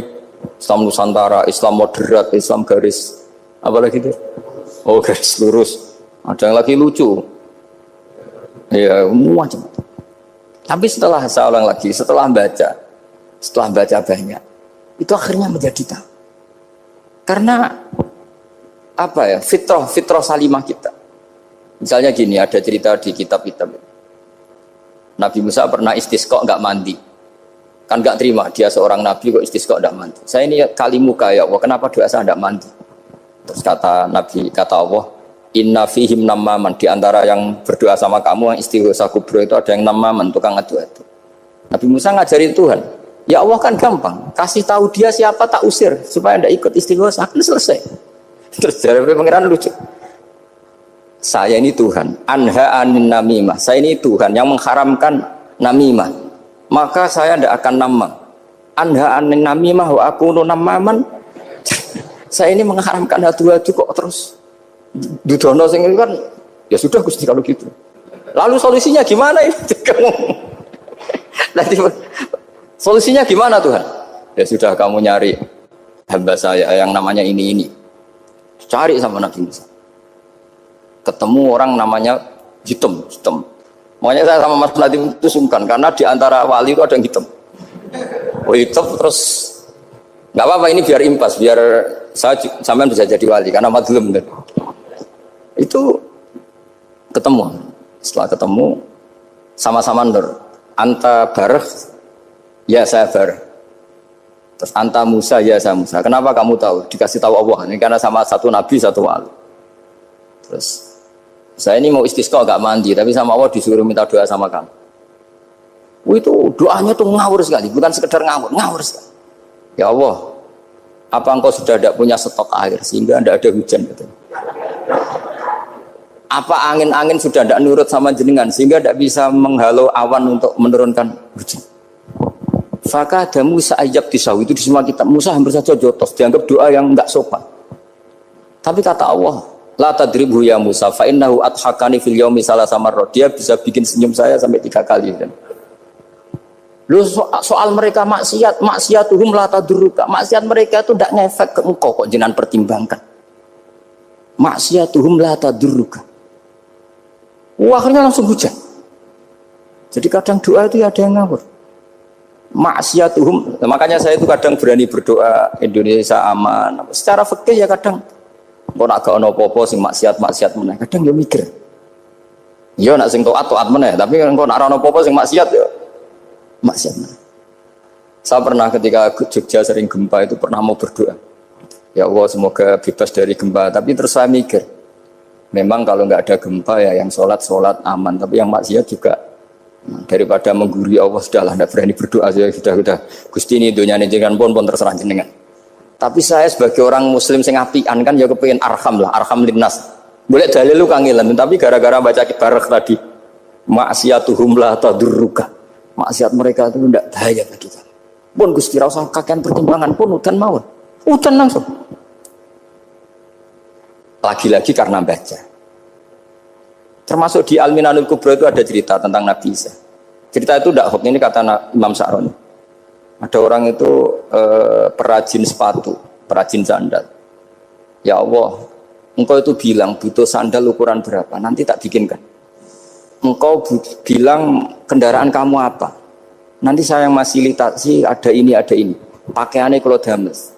Islam Nusantara, Islam moderat, Islam garis apa lagi itu? Oh garis lurus. Ada yang lagi lucu. Ya macam. Tapi setelah saya ulang lagi, setelah baca banyak, itu akhirnya menjadi tahu. Karena apa ya? Fitrah salimah kita. Misalnya gini, ada cerita di kitab-kitab. Nabi Musa pernah istisqa nggak mandi. Kan nggak terima, dia seorang nabi kok istisqa nggak mandi. Saya ini kali muka ya Allah, kenapa doa saya nggak mandi? Terus kata Nabi, kata Allah, inna fihim namaman, di antara yang berdoa sama kamu yang istighosa kubro itu ada yang namaman, tukang ngadu itu. Nabi Musa ngajarin Tuhan, ya Allah kan gampang, kasih tahu dia siapa tak usir supaya tidak ikut istighosa, kan selesai. Terus dari pengiran lucu. Saya ini Tuhan, anha anin namimah. Saya ini Tuhan yang mengharamkan namimah. Maka saya tidak akan namam. Anha anin namimah wa akunu namaman. Saya ini mengharamkan hadu-hadu kok terus dudono sing kan ya sudah Gusti kalau gitu. Lalu solusinya gimana ini? Nanti solusinya gimana Tuhan? Ya sudah kamu nyari hamba saya yang namanya ini. Cari sama Nabi Musa. Ketemu orang namanya hitam. Makanya saya sama Mas Nadiem itu sungkan karena di antara wali itu ada yang hitam. Oh hitam terus nggak apa-apa ini biar impas, biar saya sampean bisa jadi wali karena madlum kan. Itu ketemu. Setelah ketemu sama-sama nur. Anta bareh, ya saya bareh. Terus anta Musa, ya saya Musa. Kenapa kamu tahu? Dikasih tahu Allah. Ini karena sama satu nabi, satu wali. Terus saya ini mau istisqa gak mandi, tapi sama Allah disuruh minta doa sama kamu. Itu doanya tuh ngawur sekali, bukan sekedar ngawur sekali. Ya Allah, apa engkau sudah tidak punya stok air sehingga tidak ada hujan? Gitu. Apa angin-angin sudah tidak nurut sama jenengan sehingga tidak bisa menghalau awan untuk menurunkan hujan? Fakah ada Musa ajab tisaw, itu di semua kitab. Musa hampir saja jotos, dianggap doa yang enggak sopan. Tapi kata Allah, la tadribhu ya Musa fa innahu adhakani fil yaumi salasa marrat. Dia bisa bikin senyum saya sampai 3 kali kan. Lu soal mereka maksiatuhum la tadruka. Maksiat mereka itu tidak ngefek ke engkau kok jenengan pertimbangkan. Maksiatuhum la tadruka. Akhirnya langsung hujan. Jadi kadang doa itu ada yang ngawur. Maksiatuhum, makanya saya itu kadang berani berdoa Indonesia aman. Secara fikih ya kadang kok nak gak ono apa-apa sing maksiat meneh. Kadang ya mikir. Ya nak sing taat meneh, tapi kok nak ono apa-apa sing maksiat ya maksiat meneh. Saya pernah ketika Jogja sering gempa itu pernah mau berdoa. Ya Allah semoga bebas dari gempa, tapi terus saya mikir. Memang kalau nggak ada gempa ya yang sholat aman, tapi yang maksiat juga daripada menggurui Allah sudahlah, tidak berani berdoa saya sudah Gusti ini dunia ini jangan pun terserah jenengan. Tapi saya sebagai orang muslim sing apian kan ya kepengin arham linnas. Boleh dalil lu kangelan, tapi gara-gara baca kibarek tadi maksiatuhum la tadurruka. Maksiat mereka itu tidak bahaya bagi kita. Pun Gusti ra usah kakean pertimbangan pun udan mawon. Udan langsung. Lagi-lagi karena baca. Termasuk di Al-Minanul Kubra itu ada cerita tentang Nabi Isa. Cerita itu tidak hoax, ini kata Imam Sa'roni. Ada orang itu perajin sepatu, perajin sandal. Ya Allah, engkau itu bilang butuh sandal ukuran berapa, nanti tak bikinkan. Engkau bilang kendaraan kamu apa, nanti saya yang fasilitasi ada ini. Pakaiannya kalau dames.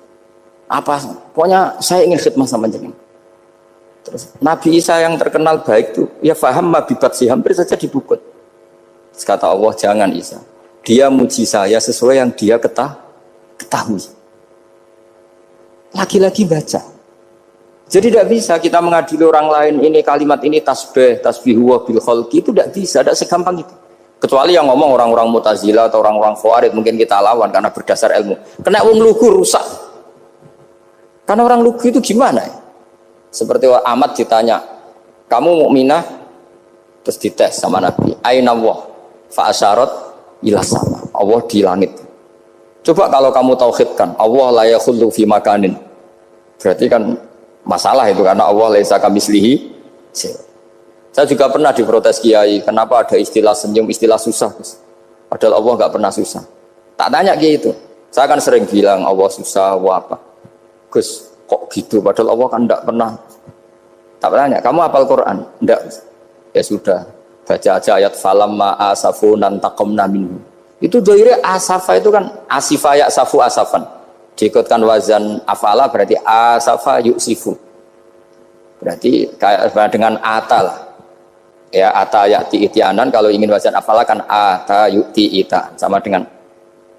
Apa? Pokoknya saya ingin khidmah sama jenengan. Terus Nabi Isa yang terkenal baik itu, ya faham mabibat sih hampir saja dibukut. Kata Allah, jangan Isa. Dia muji saya sesuai yang dia ketahui. Lagi-lagi baca. Jadi tidak bisa kita mengadili orang lain ini kalimat ini tasbih wa bil khalqi itu tidak bisa, tidak segampang itu. Kecuali yang ngomong orang-orang Mu'tazilah atau orang-orang Khawarij mungkin kita lawan karena berdasar ilmu. Kena wong lugu rusak. Karena orang lugu itu gimana ya? Seperti Ahmad ditanya, kamu mukminah? Terus dites sama Nabi. Aina Allah fa asyarat ila sama. Allah di langit. Coba kalau kamu tauhidkan Allah la yakhullu fi makanin. Berarti kan masalah itu karena Allah laisa kamitslihi. Saya juga pernah diprotes kiai, kenapa ada istilah senyum, istilah susah. Padahal Allah nggak pernah susah. Tak tanya kiai itu. Saya kan sering bilang Allah susah, Allah apa. Gus, kok gitu? Padahal Allah kan enggak pernah. Tak tanya, kamu hafal Quran? Enggak. Ya sudah, baca aja ayat falamma asafunan taqamna minhu. Itu doire asafa itu kan asifa ya safu asafan. Diikutkan wazan afala berarti asafa yuksifu. Berarti kayak dengan ata lah. Ya ata ya'ti itianan, kalau ingin wazan afala kan ata yu'ti ita, sama dengan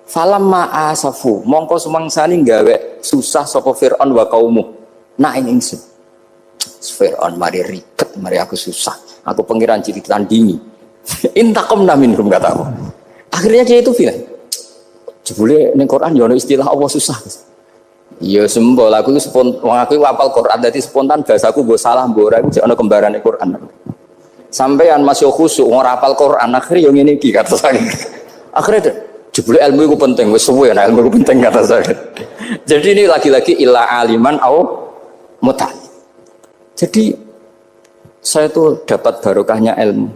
falamma asafu mongko sumangsani gawe susah sapa Fir'aun wa kaumu nak ing ingsun. Fir'aun mari ribet, mari aku susah, aku pengiran jadi tandingi. Intaqamna minhum kataku. Akhirnya dia itu bilang, jebule ning Quran yo ana istilah Allah susah. Ya sembol aku itu wong aku hafal Quran dadi spontan bahasaku mbok salah mbok ora iku ana kembarane Quran. Sampeyan masih khusyuk ora hafal Quran akhirnya yo ngene iki kata saya. Akhirnya jebule ilmu itu penting, wis suwe nah ilmu itu penting kata saya. Jadi ini lagi-lagi illa aliman au muta'allim. Jadi saya tuh dapat barokahnya ilmu.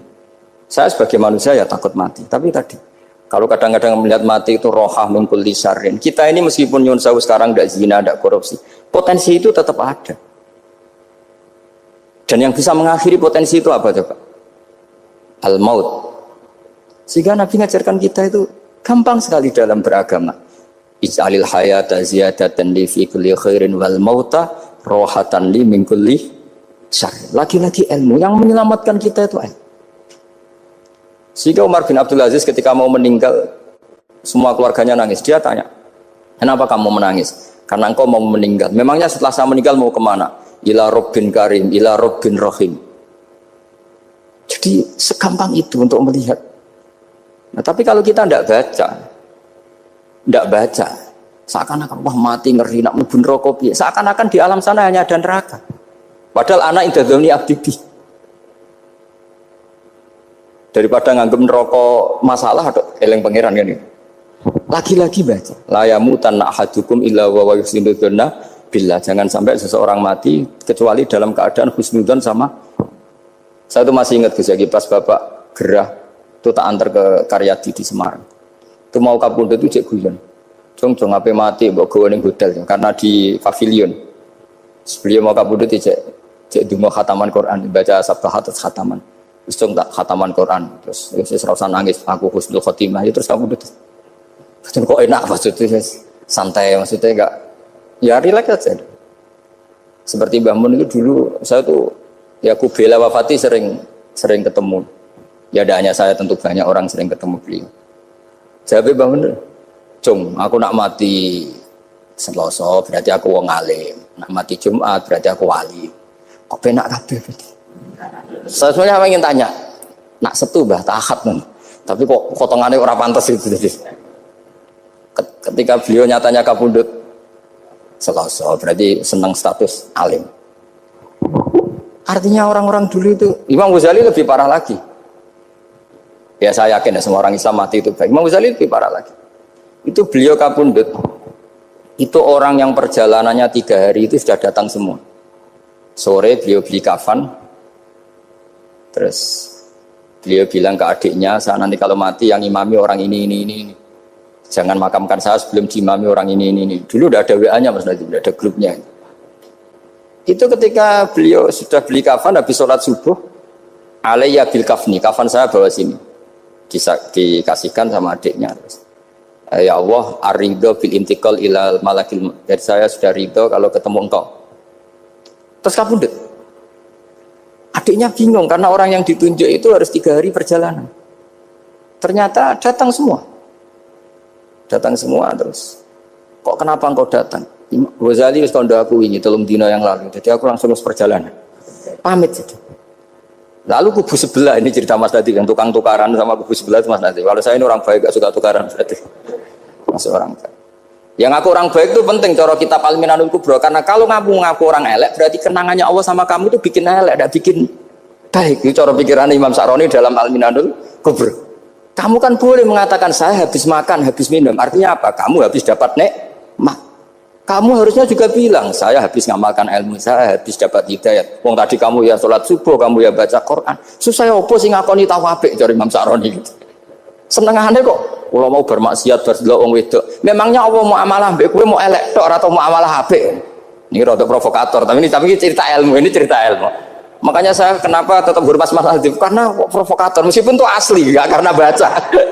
Saya sebagai manusia ya takut mati, tapi tadi kalau kadang-kadang melihat mati itu rohah min kulli syarrin. Kita ini meskipun nyun sewu sekarang tidak zina, tidak korupsi, potensi itu tetap ada. Dan yang bisa mengakhiri potensi itu apa coba? Al-maut. Sehingga Nabi ngajarkan kita itu gampang sekali dalam beragama. Ij'alil hayata ziyadatan li fi kulli khairin wal mauta rohatan li min kulli syarrin. Lagi-lagi ilmu yang menyelamatkan kita itu ilmu. Sehingga Umar bin Abdul Aziz ketika mau meninggal, semua keluarganya nangis. Dia tanya, kenapa kamu menangis? Karena engkau mau meninggal. Memangnya setelah saya meninggal mau kemana? Ila Rabbin Karim, ila Rabbin Rahim. Jadi segampang itu untuk melihat. Nah, tapi kalau kita tidak baca, seakan-akan wah mati ngeri nak mlebu neraka piye. Seakan-akan di alam sana hanya ada neraka. Padahal anak indadzoni abdi. Daripada nganggep neraka masalah atau eleng pangeran kan ini. Lagi-lagi baca. La yamutan ahadukum illa wa yuhsinudzanna billah. Jangan sampai seseorang mati kecuali dalam keadaan husnudzan sama. Saya itu masih ingat Gus Yaki pas Bapak gerah itu tak antar ke Karyadi di Semarang. Itu mau kapundhut itu cek guyon. Jong ape mati mbok gawe ning hotel karena di pavilion. Sebelum mau kapundhut cek donga khataman Quran, baca sabbahat khataman. Terus tak khataman Quran, terus serasa nangis, aku husnul khotimah, terus kamu udah kok enak maksudnya, santai maksudnya enggak, ya relax aja. Seperti Mbah Mun itu dulu, saya tuh ya aku bela wafati sering ketemu, ya ada hanya saya tentu banyak orang sering ketemu beliau. Jawab Mbah Mun, Cung, aku nak mati Selasa berarti aku wong alim, nak mati Jumat berarti aku wali, kok penak kabeh berarti. Saya sebenarnya ingin tanya, nak Setu Mbah Tahat nih, tapi kok potongannya orang pantas itu. Ketika beliau nyatanya kapundhut Selasa, berarti senang status alim. Artinya orang-orang dulu itu, Imam Ghazali lebih parah lagi. Ya saya yakin ya semua orang Islam mati itu baik. Imam Ghazali lebih parah lagi. Itu beliau kapundhut, itu orang yang perjalanannya 3 hari itu sudah datang semua. Sore beliau beli kafan. Terus beliau bilang ke adiknya, saya nanti kalau mati yang imami orang ini. Jangan makamkan saya sebelum diimami orang ini. Dulu udah ada WA-nya Mas Nadim, udah ada grupnya. Itu ketika beliau sudah beli kafan habis sholat subuh, alayya bil kafni, kafan saya bawa sini. Dikasihkan sama adiknya. Ya Allah, ar-ridho bil intiqal ilal malakil. Jadi saya sudah ridho kalau ketemu engkau. Terus kapundhut. Adiknya bingung karena orang yang ditunjuk itu harus 3 hari perjalanan. Ternyata datang semua terus. Kok kenapa engkau datang? Ghazali wis kandha aku ini 3 dina yang lalu. Jadi aku langsung perjalanan. Pamit saja. Lalu kubu sebelah ini cerita Mas Nadi yang tukang tukaran sama kubu sebelah itu Mas Nadi. Kalau saya ini orang baik gak suka tukaran berarti. Masih orang baik. Yang aku orang baik itu penting cara kitab Al-Minanul Kubra, karena kalau ngaku orang elek berarti kenangannya Allah sama kamu itu bikin elek, tidak bikin baik. Itu cara pikiran Imam Sa'roni dalam Al-Minanul Kubra. Kamu kan boleh mengatakan saya habis makan, habis minum. Artinya apa? Kamu habis dapat nikmat. Kamu harusnya juga bilang saya habis ngamalkan ilmu, saya habis dapat hidayat. Wong tadi kamu ya sholat subuh, kamu ya baca Quran. Susah opo sing ngakoni tawabik dari Imam Saroni gitu. Senengane kok kalau mau bermaksiat berdelok wong wedok. Memangnya Allah mau amalah mbek kowe mau elek tok atau mau amalah apik? Ini rada provokator, tapi ini cerita ilmu, ini cerita ilmu. Makanya saya kenapa tetap hormat Mas Hadif, karena provokator meskipun itu asli, nggak karena baca.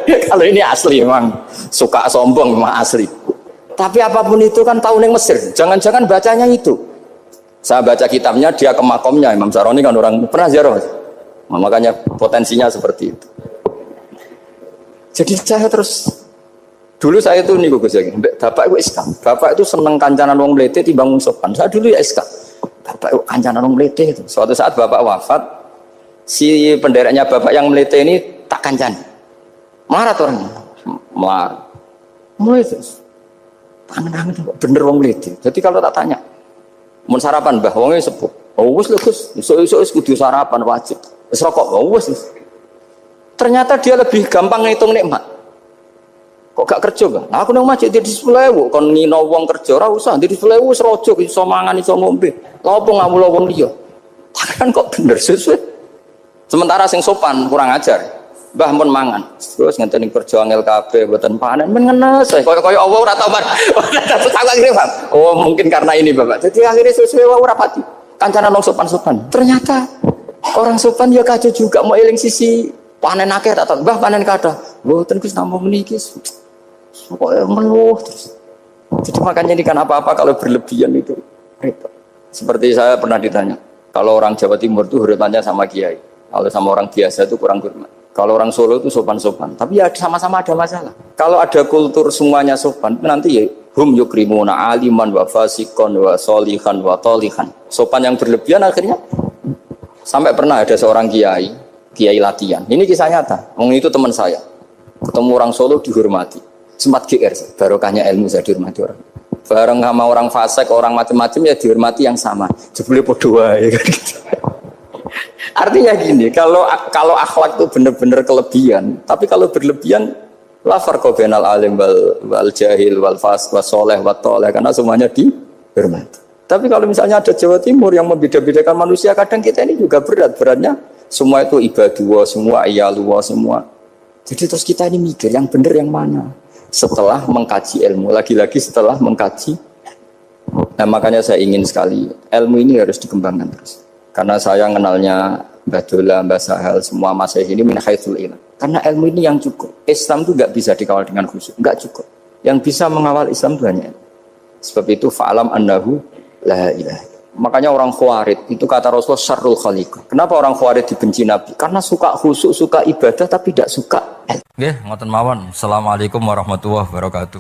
Kalau ini asli memang suka sombong memang asli. Tapi apapun itu kan tahu neng Mesir. Jangan-jangan bacanya itu. Saya baca kitabnya, dia ke makomnya. Imam Saroni kan orang pernah ziarah. Makanya potensinya seperti itu. Jadi saya terus dulu saya itu nih Gus Yakin. Bapak itu SK. Bapak itu seneng kancanan wong mlete timbang wong sopan. Saya dulu ya SK. Bapak itu kancanan wong mlete itu. Suatu saat bapak wafat, si pendereknya bapak yang mlete ini tak kancani. Marah tuh orang. Mulai terus. Tangan-tangan bener wong mlete. Jadi kalau tak tanya, mau sarapan mbah wongnya sepuh. Oh wis lho Gus, iso-iso wis kudu sarapan wajib. Wis rokok, oh wis. Ternyata dia lebih gampang ngitung nikmat. Kok gak kerja kan? Nah, aku nang masjid di 10.000 kon ngino wong kerja ora usah di 10.000 wis rojo iso mangan iso ngombe. Lha opo ngamul wong liya? Kan kok bener sesuai. Sementara sing sopan kurang ajar. Mbah mun mangan. Terus ngenteni kerja angel kabeh mboten panen men ngenes. Kaya Allah ora tau oh mungkin karena ini Bapak. Jadi akhirnya sesuai wae ora pati. Kancanan wong sopan-sopan. Ternyata orang sopan ya kaca juga mau eling sisi panen akeh tak tahu. Mbah panen kathah. Mboten Gus namung meniki. Kok ngeluh terus. Jadi makanya ini kan apa-apa kalau berlebihan itu repot. Seperti saya pernah ditanya, kalau orang Jawa Timur itu hormatnya sama kiai. Kalau sama orang biasa itu kurang hormat. Kalau orang Solo itu sopan-sopan, tapi ya sama-sama ada masalah. Kalau ada kultur semuanya sopan, nanti ya hum yukrimuna aliman wa fasikon wa solihan wa tolihan. Sopan yang berlebihan akhirnya sampai pernah ada seorang kiai latihan. Ini kisah nyata. Wong itu teman saya. Ketemu orang Solo dihormati. Sempat GR, barokahnya ilmu saya dihormati orang. Bareng sama orang fasik, orang macam-macam ya dihormati yang sama. Jebule podo wae kan gitu. Artinya gini, kalau akhlak itu benar-benar kelebihan, tapi kalau berlebihan la farqa bainal alim wal jahil wal fas was soleh wat toleh, karena semuanya dihormati. Tapi kalau misalnya ada Jawa Timur yang membeda-bedakan manusia, kadang kita ini juga beratnya semua itu ibadullah, semua iyalullah semua. Jadi terus kita ini mikir yang benar yang mana? Setelah mengkaji ilmu, lagi-lagi setelah mengkaji. Nah makanya saya ingin sekali ilmu ini harus dikembangkan terus. Karena saya kenalnya Mbah Dola, Mbah Sahal, semua masyayikh ini min haitsul ilm. Karena ilmu ini yang cukup. Islam itu enggak bisa dikawal dengan khusyuk, enggak cukup. Yang bisa mengawal Islam itu hanya ilmu. Sebab itu fa'alam annahu la ilaha. Makanya orang Khawarij itu kata Rasulullah syarrul khaliq. Kenapa orang Khawarij dibenci Nabi? Karena suka khusyuk, suka ibadah tapi tidak suka ilmu. Nggih, ngoten mawon. Assalamualaikum warahmatullahi wabarakatuh.